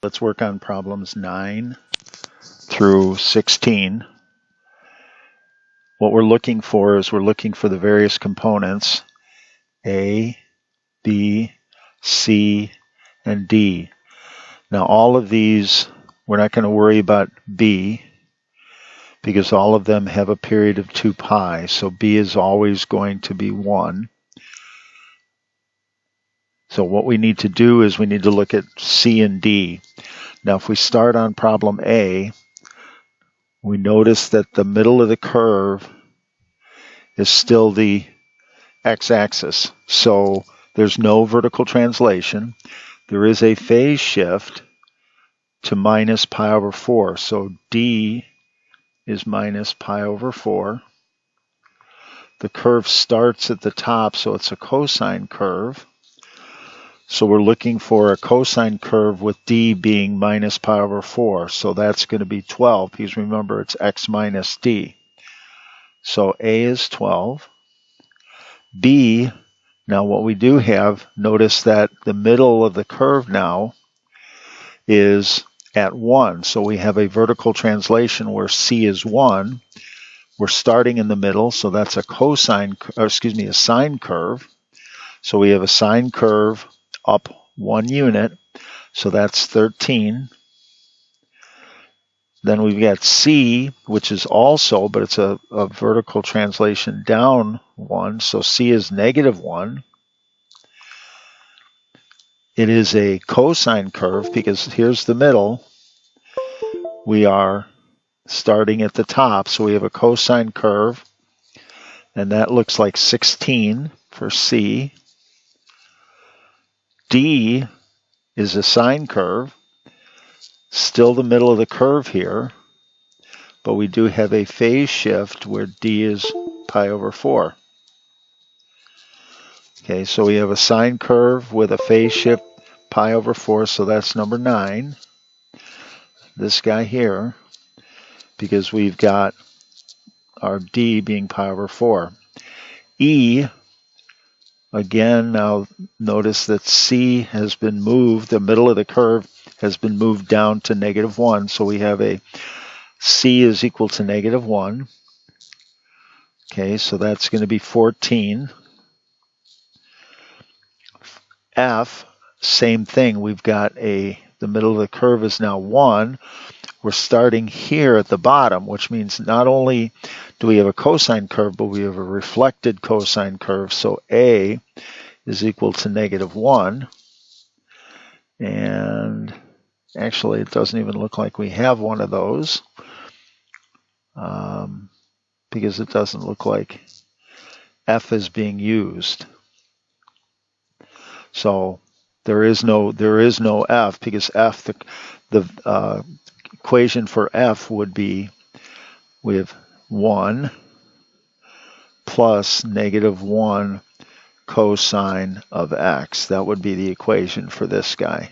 Let's work on problems 9 through 16. What we're looking for is we're looking for the various components A, B, C, and D. Now all of these, we're not going to worry about B because all of them have a period of 2 pi, so B is always going to be 1. So what we need to do is we need to look at C and D. Now if we start on problem A, we notice that the middle of the curve is still the x-axis. So there's no vertical translation. There is a phase shift to minus pi over 4. So D is minus pi over 4. The curve starts at the top, so it's a cosine curve. So we're looking for a cosine curve with D being minus pi over 4. So that's going to be 12 because remember it's x minus D. So A is 12. B, now what we do have, notice that the middle of the curve now is at 1. So we have a vertical translation where C is 1. We're starting in the middle, so that's a a sine curve. So we have a sine curve up 1 unit, so that's 13. Then we've got C, which is also, but it's a vertical translation down 1, so C is negative 1. It is a cosine curve because here's the middle. We are starting at the top, so we have a cosine curve, and that looks like 16 for C. D is a sine curve, still the middle of the curve here, but we do have a phase shift where D is pi over 4. Okay, so we have a sine curve with a phase shift pi over 4, so that's number 9. This guy here, because we've got our D being pi over 4. E, again, now notice that C has been moved, the middle of the curve has been moved down to negative 1, so we have a C is equal to negative 1. Okay, so that's going to be 14. F, same thing, we've got the middle of the curve is now 1. We're starting here at the bottom, which means not only do we have a cosine curve, but we have a reflected cosine curve. So A is equal to negative 1. And actually, it doesn't even look like we have one of those because it doesn't look like F is being used. So there is no F because F, the equation for F would be we have 1 plus negative 1 cosine of x. That would be the equation for this guy.